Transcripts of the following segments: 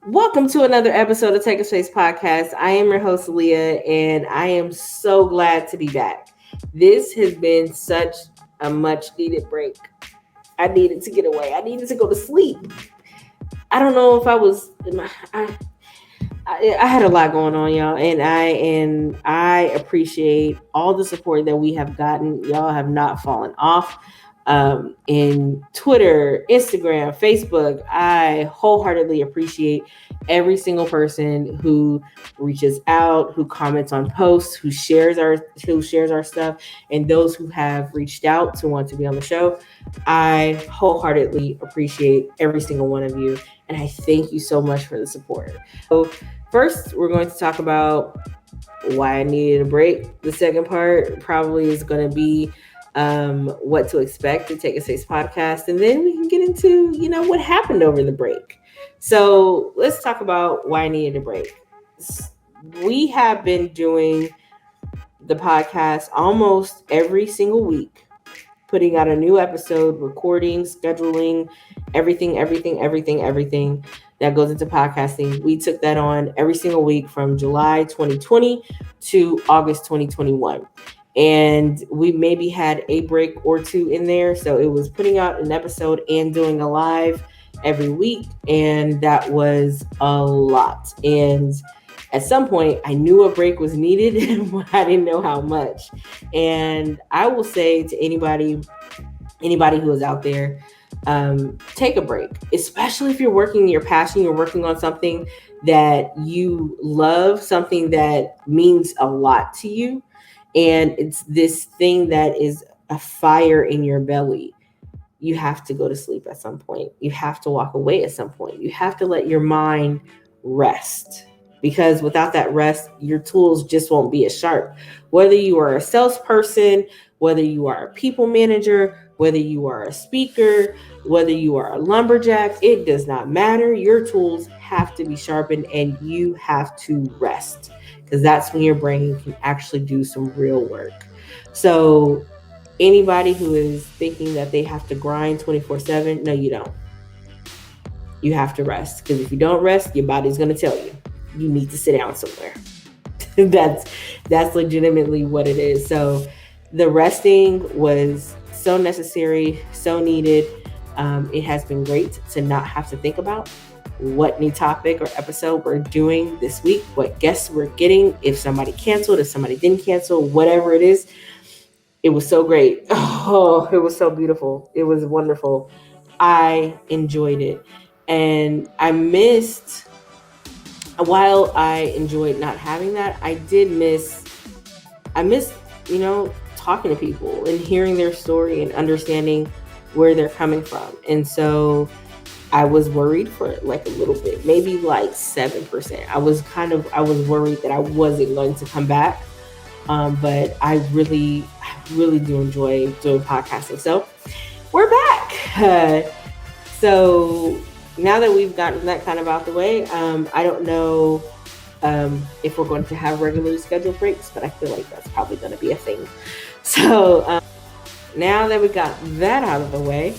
Welcome to another episode of Take a Space Podcast. I am your host, Leah, and I am so glad to be back. This has been such a much needed break. I needed to get away. I needed to go to sleep. I don't know if I had a lot going on, y'all, and I appreciate all the support that we have gotten. Y'all have not fallen off. In Twitter, Instagram, Facebook, I wholeheartedly appreciate every single person who reaches out, who comments on posts, who shares our stuff, and those who have reached out to want to be on the show. I wholeheartedly appreciate every single one of you, and I thank you so much for the support. So, first, we're going to talk about why I needed a break. The second part probably is going to be what to expect to Take a Space podcast, and then we can get into what happened over the break. So let's talk about why I needed a break. We have been doing the podcast almost every single week, putting out a new episode, recording, scheduling, everything that goes into podcasting. We took that on every single week from July 2020 to August 2021. And we maybe had a break or two in there. So it was putting out an episode and doing a live every week. And that was a lot. And at some point, I knew a break was needed, but I didn't know how much. And I will say to anybody who is out there, take a break, especially if you're working your passion, you're working on something that you love, something that means a lot to you. And it's this thing that is a fire in your belly. You have to go to sleep at some point. You have to walk away at some point. You have to let your mind rest, because without that rest, your tools just won't be as sharp. Whether you are a salesperson, whether you are a people manager, whether you are a speaker, whether you are a lumberjack, it does not matter. Your tools have to be sharpened and you have to rest, because that's when your brain can actually do some real work. So anybody who is thinking that they have to grind 24/7, no, you don't. You have to rest, because if you don't rest, your body's going to tell you need to sit down somewhere. that's legitimately what it is. So the resting was so necessary, so needed. It has been great to not have to think about what new topic or episode we're doing this week, what guests we're getting, if somebody canceled, if somebody didn't cancel, whatever it is. It was so great. Oh, it was so beautiful. It was wonderful. I enjoyed it. And while I enjoyed not having that, I missed, talking to people and hearing their story and understanding where they're coming from. And so I was worried for like a little bit, maybe like 7%. I was worried that I wasn't going to come back. But I really do enjoy doing podcasting. So we're back. So now that we've gotten that kind of out the way, I don't know if we're going to have regularly scheduled breaks, but I feel like that's probably going to be a thing. So now that we got that out of the way,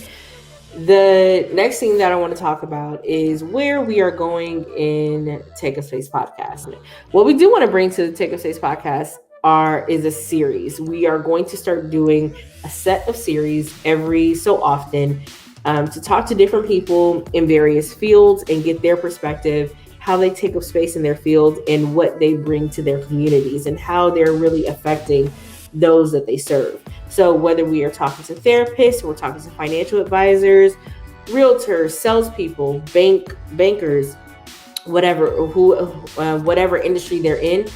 the next thing that I want to talk about is where we are going in Take a Space podcast. What we do want to bring to the Take a Space podcast is a series. We are going to start doing a set of series every so often to talk to different people in various fields and get their perspective, how they take up space in their field and what they bring to their communities and how they're really affecting those that they serve. So whether we are talking to therapists, we're talking to financial advisors, realtors, salespeople, bankers, whatever industry they're in,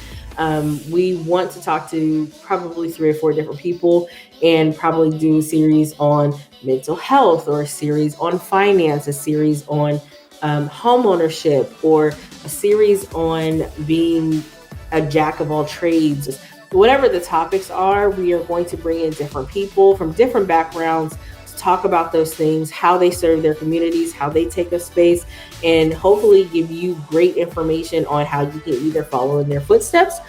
we want to talk to probably 3 or 4 different people and probably do a series on mental health, or a series on finance, a series on home ownership, or a series on being a jack of all trades. Whatever the topics are, we are going to bring in different people from different backgrounds to talk about those things, how they serve their communities, how they take up space, and hopefully give you great information on how you can either follow in their footsteps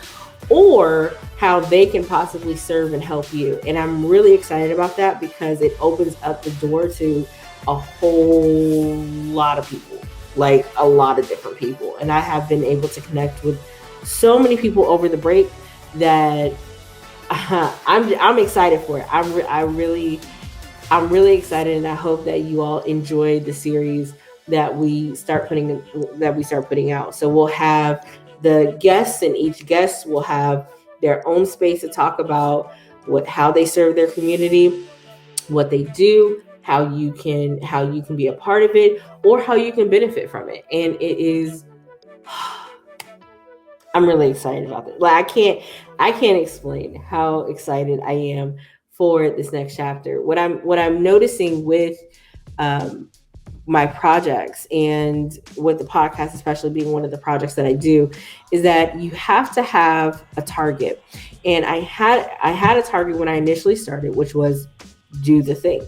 or how they can possibly serve and help you. And I'm really excited about that because it opens up the door to a whole lot of people. like a lot of different people. And I have been able to connect with so many people over the break that I'm excited for it. I'm really excited, and I hope that you all enjoy the series that we start putting out. So we'll have the guests, and each guest will have their own space to talk about how they serve their community, what they do, how you can be a part of it, or how you can benefit from it. And it is I'm really excited about this. Like I can't explain how excited I am for this next chapter. What I'm noticing with um, my projects, and with the podcast especially being one of the projects that I do, is that you have to have a target. And I had a target when I initially started, which was do the thing.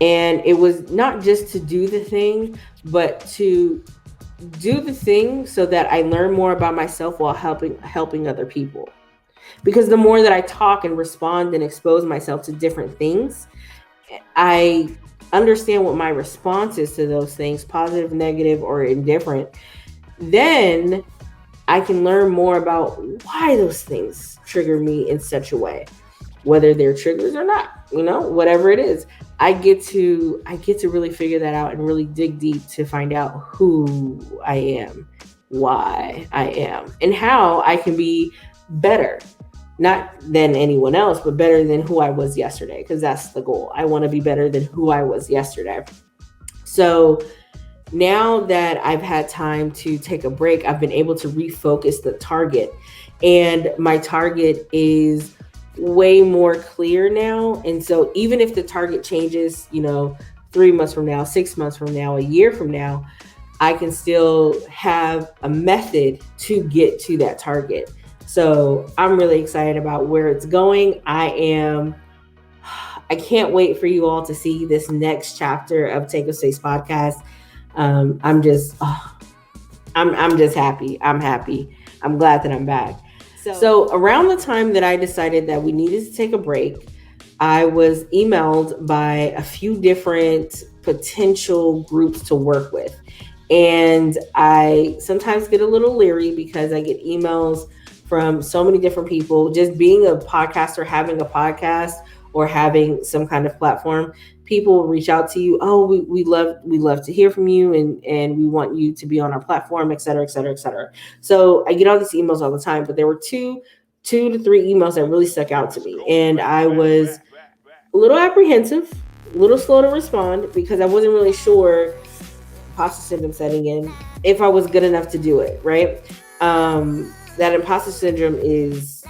And it was not just to do the thing, but to do the thing so that I learn more about myself while helping other people. Because the more that I talk and respond and expose myself to different things, I understand what my response is to those things, positive, negative, or indifferent. Then I can learn more about why those things trigger me in such a way, whether they're triggers or not, whatever it is. I get to really figure that out and really dig deep to find out who I am, why I am, and how I can be better, not than anyone else, but better than who I was yesterday, because that's the goal. I want to be better than who I was yesterday. So now that I've had time to take a break, I've been able to refocus the target, and my target is way more clear now. And so even if the target changes, 3 months from now, 6 months from now, a year from now, I can still have a method to get to that target. So I'm really excited about where it's going. I can't wait for you all to see this next chapter of Take a Space podcast. I'm just happy. I'm happy. I'm glad that I'm back. So around the time that I decided that we needed to take a break, I was emailed by a few different potential groups to work with. And I sometimes get a little leery because I get emails from so many different people. Just being a podcaster, having a podcast, or having some kind of platform, people will reach out to you. Oh, we love to hear from you, and we want you to be on our platform, et cetera, et cetera, et cetera. So I get all these emails all the time, but there were two to three emails that really stuck out to me. And I was a little apprehensive, a little slow to respond, because I wasn't really sure, imposter syndrome setting in, if I was good enough to do it, right? That imposter syndrome is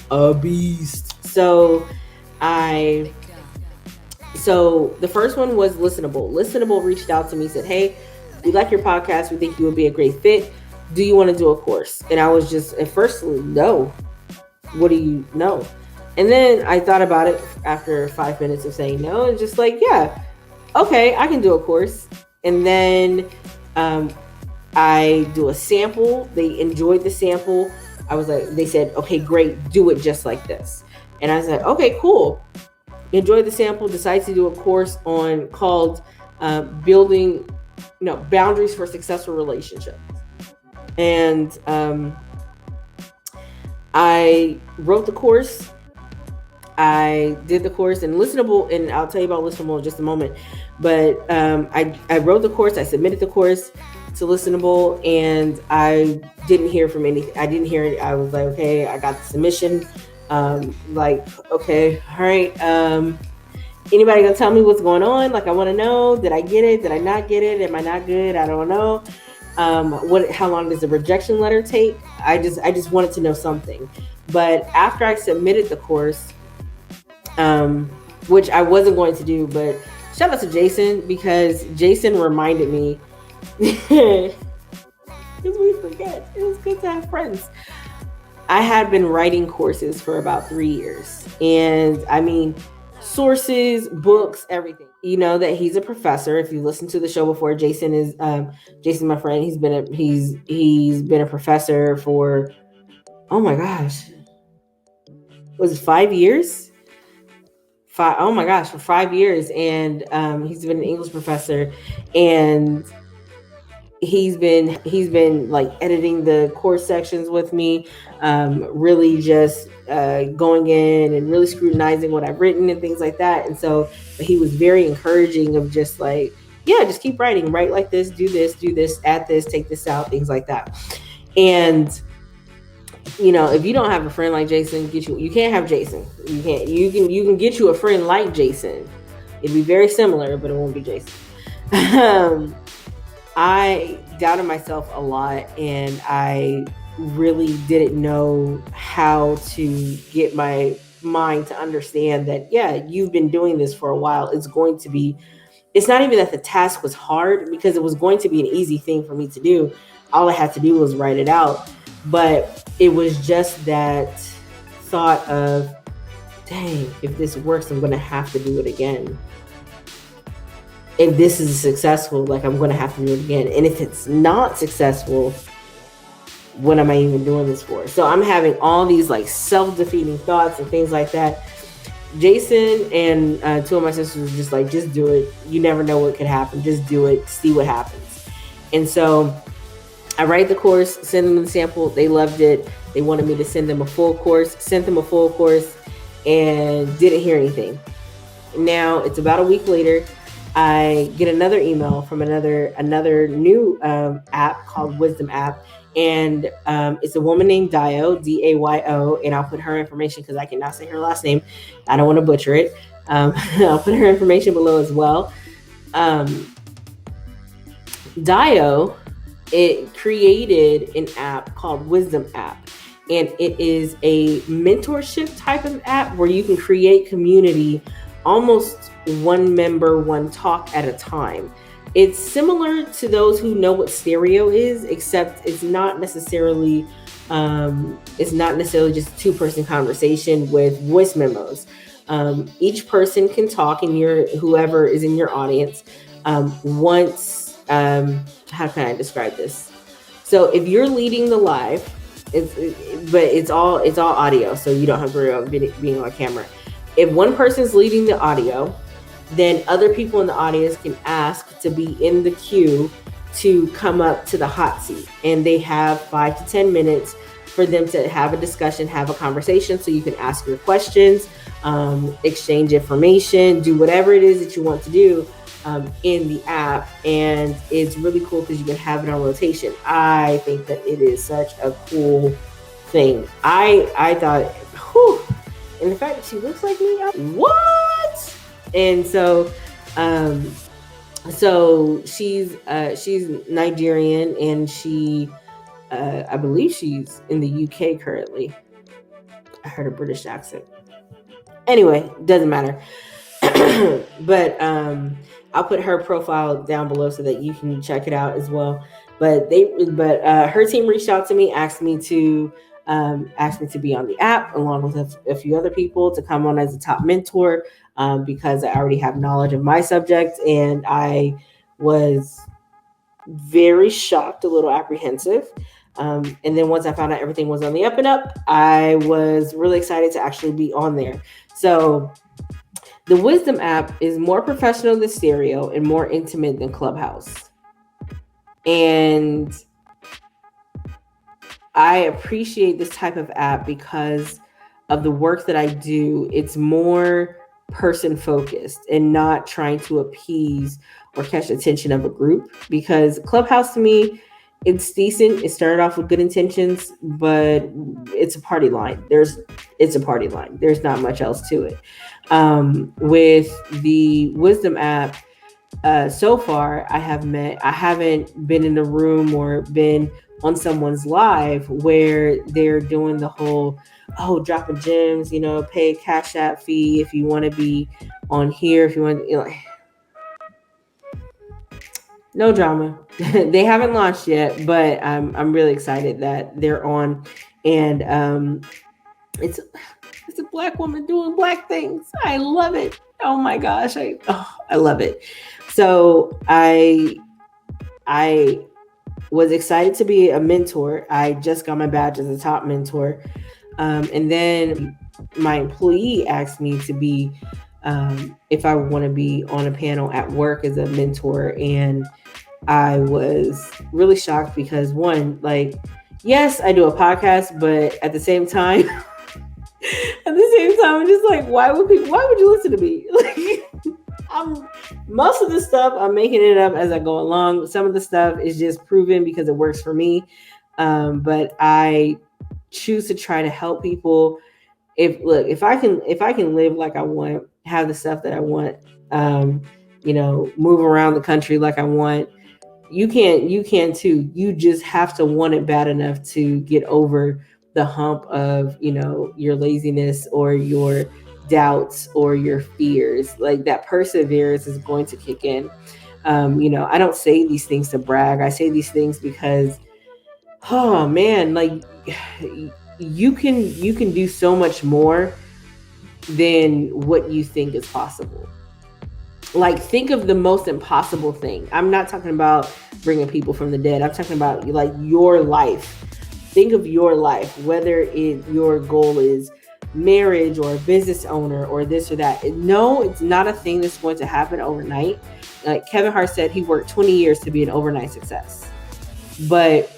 a beast. So the first one was Listenable. Listenable reached out to me, said, "Hey, we like your podcast. We think you would be a great fit. Do you want to do a course?" And I was just, at first, no. What do you know? And then I thought about it after 5 minutes of saying no, and just like, yeah, okay, I can do a course. And then I do a sample. They enjoyed the sample. They said, okay, great, do it just like this. And I said, okay, cool. Enjoyed the sample, decided to do a course called building, boundaries for successful relationships. And I wrote the course. I did the course, and Listenable, and I'll tell you about Listenable in just a moment. But I wrote the course. I submitted the course to Listenable, and I didn't hear from anything. I didn't hear it. I was like, okay, I got the submission. Okay, all right. Anybody gonna tell me what's going on? Like, I want to know, did I get it? Did I not get it? Am I not good? I don't know. How long does the rejection letter take? I just wanted to know something. But after I submitted the course, which I wasn't going to do, but shout out to Jason, because Jason reminded me, because we forget, it was good to have friends. I had been writing courses for about 3 years, and I mean, sources, books, everything. You know that he's a professor. If you listened to the show before, Jason is Jason, my friend. He's been a professor for, oh my gosh, was it 5 years? Oh my gosh, for 5 years. And he's been an English professor, and he's been like editing the course sections with me, really just going in and really scrutinizing what I've written and things like that. And so he was very encouraging of just like, yeah, just keep writing, write like this, do this, add this, take this out, things like that. And if you don't have a friend like Jason, you can't have Jason. You can get you a friend like Jason. It'd be very similar, but it won't be Jason. I doubted myself a lot, and I really didn't know how to get my mind to understand that, yeah, you've been doing this for a while. It's not even that the task was hard, because it was going to be an easy thing for me to do. All I had to do was write it out. But it was just that thought of, dang, if this works, I'm going to have to do it again. If this is successful, like, I'm going to have to do it again. And if it's not successful, what am I even doing this for? So I'm having all these like self-defeating thoughts and things like that. Jason and two of my sisters were just like, just do it. You never know what could happen. Just do it. See what happens. And so I write the course, send them the sample. They loved it. They wanted me to send them a full course. Sent them a full course and didn't hear anything. Now it's about a week later. I get another email from another new app called Wisdom app. And it's a woman named Dio, Dayo, and I'll put her information because I cannot say her last name. I don't want to butcher it. I'll put her information below as well. Dio, it created an app called Wisdom app. And it is a mentorship type of app where you can create community almost one member, one talk at a time. It's similar to those who know what stereo is, except it's not necessarily just a two-person conversation with voice memos. Each person can talk, and whoever is in your audience once. How can I describe this? So if you're leading the live, it's all audio, so you don't have to worry about being on camera. If one person's leading the audio, then other people in the audience can ask to be in the queue to come up to the hot seat. And they have 5 to 10 minutes for them to have a discussion, have a conversation. So you can ask your questions, exchange information, do whatever it is that you want to do in the app. And it's really cool because you can have it on rotation. I think that it is such a cool thing. I thought, whew, and the fact that she looks like me, what? And so she's Nigerian, and she I believe she's in the UK currently. I heard a British accent. Anyway, doesn't matter. But I'll put her profile down below so that you can check it out as well. But her team reached out to me, asked me to be on the app along with a few other people to come on as a top mentor, because I already have knowledge of my subject. And I was very shocked, a little apprehensive. And then once I found out everything was on the up and up, I was really excited to actually be on there. So the Wisdom app is more professional than Stereo and more intimate than Clubhouse. And I appreciate this type of app because of the work that I do. It's more person focused and not trying to appease or catch the attention of a group, because Clubhouse to me, it's decent. It started off with good intentions, but it's a party line. It's a party line. There's not much else to it. With the Wisdom app, so far I haven't been in a room or been on someone's live where they're doing the whole, dropping gems, pay a Cash App fee if you want to be on here, if you want, no drama. They haven't launched yet, but I'm really excited that they're on. And it's a Black woman doing Black things. I love it. Oh my gosh, I love it. So I was excited to be a mentor. I just got my badge as a top mentor, and then my employee asked me to be, if I want to be on a panel at work as a mentor. And I was really shocked because one, like, yes, I do a podcast, but at the same time, I'm just like, why would you listen to me? Like, I'm most of the stuff I'm making it up as I go along. Some of the stuff is just proven because it works for me. But I choose to try to help people. If I can live like I want, have the stuff that I want, um, move around the country like I want, you can too. You just have to want it bad enough to get over the hump of, your laziness or your doubts or your fears. Like, that perseverance is going to kick in. I don't say these things to brag. I say these things because, oh man, like, you can do so much more than what you think is possible. Like, think of the most impossible thing. I'm not talking about bringing people from the dead. I'm talking about, like, your life. Think of your life, whether your goal is marriage or a business owner or this or that. No, it's not a thing that's going to happen overnight. Like Kevin Hart said, he worked 20 years to be an overnight success. But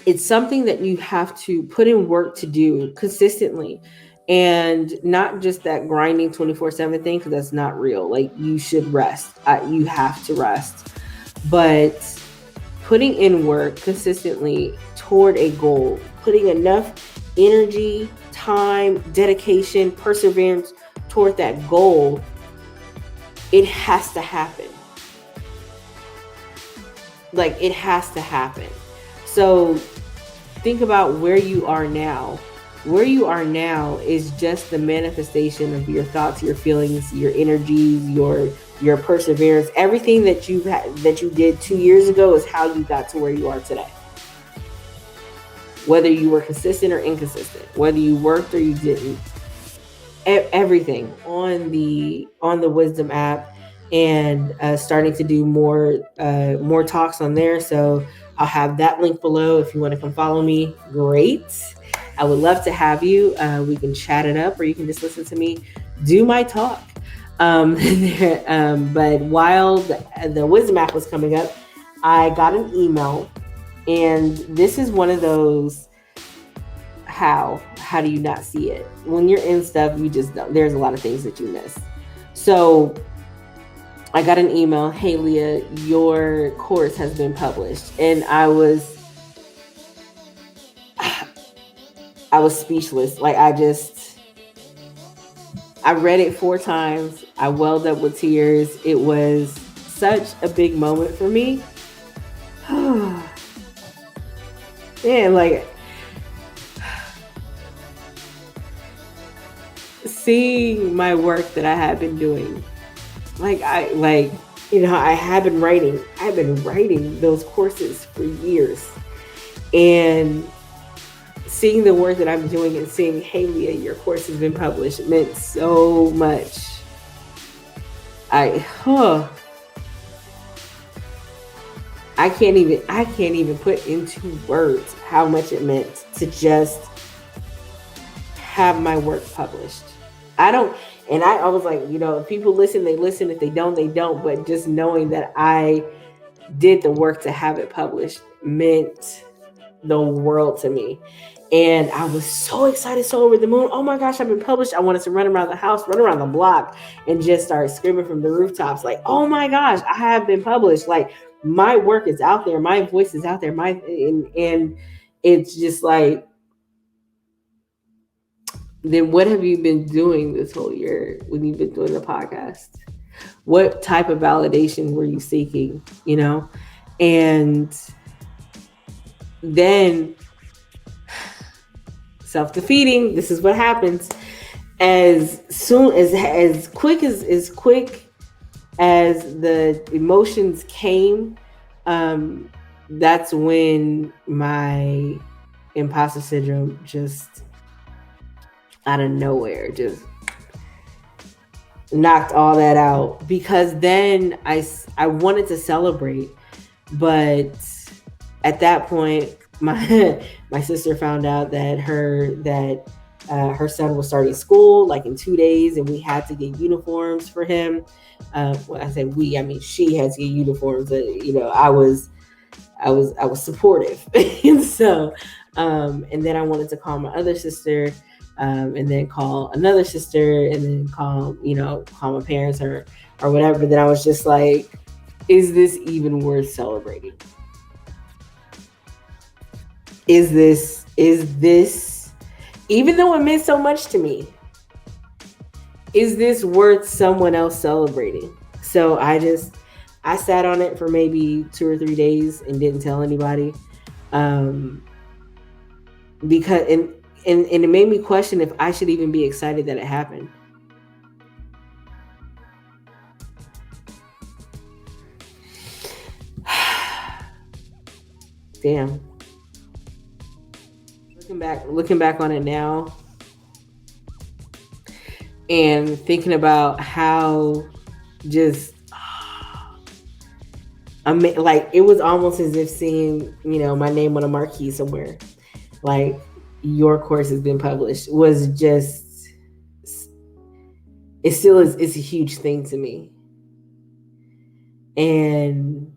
it's something that you have to put in work to do consistently, and not just that grinding 24/7 thing, because that's not real. Like, you should rest. You have to rest. But putting in work consistently toward a goal, putting enough energy, time, dedication, perseverance toward that goal, it has to happen. Like, it has to happen. So think about where you are now. Where you are now is just the manifestation of your thoughts, your feelings, your energies, your perseverance. Everything that you did 2 years ago is how you got to where you are today. Whether you were consistent or inconsistent, whether you worked or you didn't, everything on the Wisdom app, and starting to do more talks on there. So I'll have that link below if you want to come follow me. Great. I would love to have you. We can chat it up, or you can just listen to me do my talk. But while the Wisdom app was coming up, I got an email, and this is one of those, how do you not see it? When you're in stuff, you just don't. There's a lot of things that you miss. So I got an email, hey Leah, your course has been published. And I was speechless. Like, I read it 4 times. I welled up with tears. It was such a big moment for me. Man, like, seeing my work that I have been doing. I have been writing. I've been writing those courses for years. And seeing the work that I'm doing and seeing, hey Leah, your course has been published, meant so much. I can't even put into words how much it meant to just have my work published. I was like, if people listen, they listen. If they don't, they don't. But just knowing that I did the work to have it published meant the world to me. And I was so excited, so over the moon. Oh my gosh, I've been published. I wanted to run around the house, run around the block, and just start screaming from the rooftops, like, oh my gosh, I have been published. Like, my work is out there. My voice is out there. And it's just like, then what have you been doing this whole year when you've been doing the podcast? What type of validation were you seeking, And then, self-defeating, this is what happens. As quick as the emotions came, that's when my imposter syndrome just out of nowhere just knocked all that out. Because then I wanted to celebrate, but at that point, my sister found out that Her son was starting school like in 2 days, and we had to get uniforms for him. When I say we, I mean she had to get uniforms. I was supportive, and so, and then I wanted to call my other sister, and then call another sister, and then call my parents or whatever. But then I was just like, is this even worth celebrating? Is this even though it meant so much to me, is this worth someone else celebrating? So I sat on it for maybe 2 or 3 days and didn't tell anybody, because and it made me question if I should even be excited that it happened. Damn. Looking back on it now, and thinking about how just like it was almost as if seeing my name on a marquee somewhere, like your course has been published, was just, it still is, it's a huge thing to me. And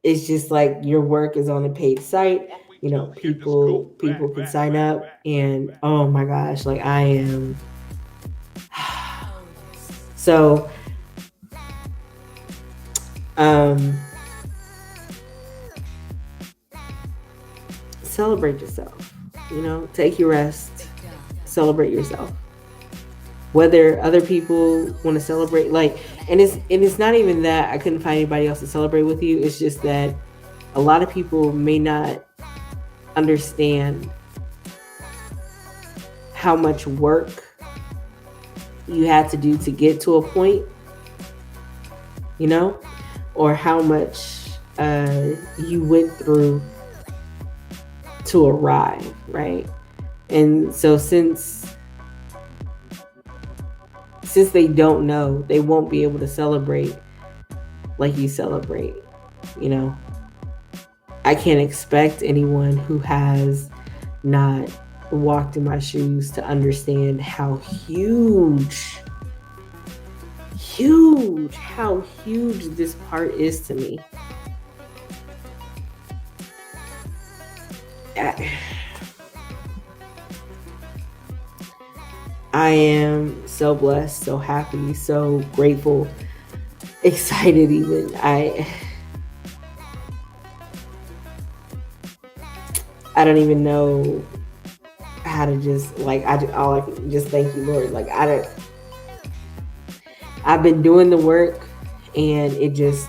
it's just like your work is on a paid site, people can sign up, and oh my gosh, like I am so celebrate yourself, take your rest, celebrate yourself. Whether other people want to celebrate, and it's not even that I couldn't find anybody else to celebrate with you. It's just that a lot of people may not understand how much work you had to do to get to a point, or how much you went through to arrive, right? And so since they don't know, they won't be able to celebrate like you celebrate. I can't expect anyone who has not walked in my shoes to understand how huge this part is to me. I am so blessed, so happy, so grateful, excited even. I don't even know how to just just thank you, Lord. I've been doing the work, and it's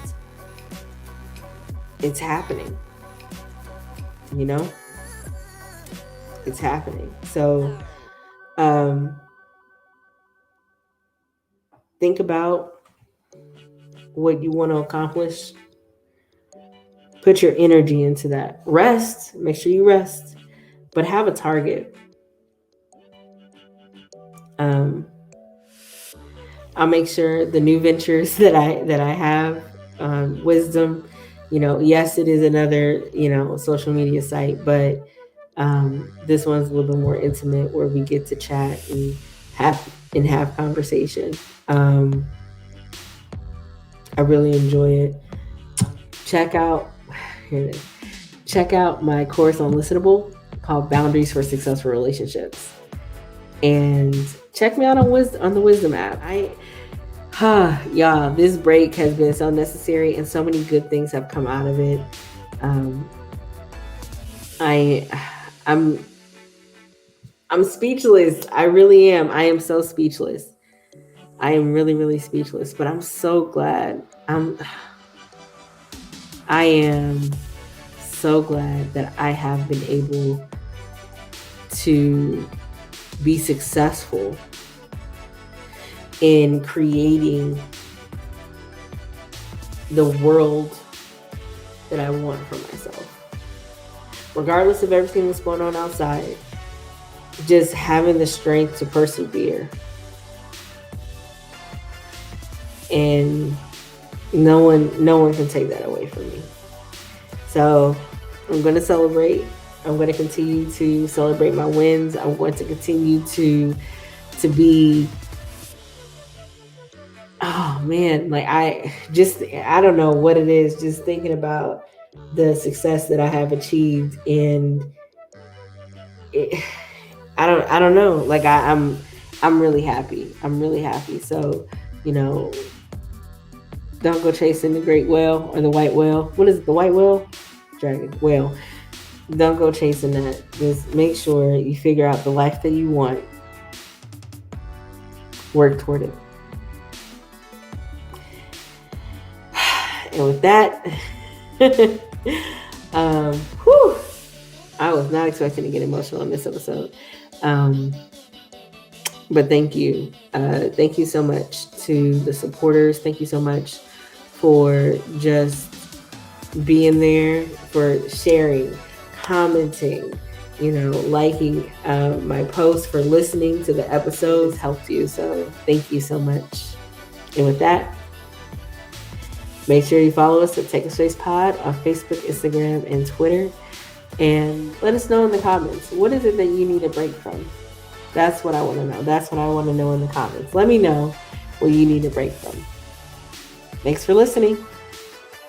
happening. It's happening. So think about what you want to accomplish. Put your energy into that. Rest. Make sure you rest, but have a target. I'll make sure the new ventures that I have, Wisdom, yes, it is another, social media site, but this one's a little bit more intimate, where we get to chat and have conversation. I really enjoy it. Check out my course on Listenable called Boundaries for Successful Relationships, and check me out on the Wisdom app. Y'all, this break has been so necessary, and so many good things have come out of it. I'm speechless. I really am. I am so speechless. I am really, really speechless, but I'm so glad. I am so glad that I have been able to be successful in creating the world that I want for myself. Regardless of everything that's going on outside, just having the strength to persevere. And no one can take that away from me. So I'm going to celebrate. I'm going to continue to celebrate my wins. I'm going to continue to be, oh man, like I don't know what it is, just thinking about the success that I have achieved, and I don't know, like I'm really happy. I'm really happy. So, don't go chasing the great whale or the white whale. What is it, the white whale? Dragon, whale. Don't go chasing that. Just make sure you figure out the life that you want. Work toward it. And with that, I was not expecting to get emotional in this episode. But thank you. Thank you so much to the supporters. Thank you so much for just being there, for sharing, commenting, liking my posts, for listening to the episodes. Helped you. So thank you so much. And with that, make sure you follow us at Take a Space Pod on Facebook, Instagram, and Twitter. And let us know in the comments, what is it that you need a break from? That's what I want to know. That's what I want to know in the comments. Let me know what you need a break from. Thanks for listening.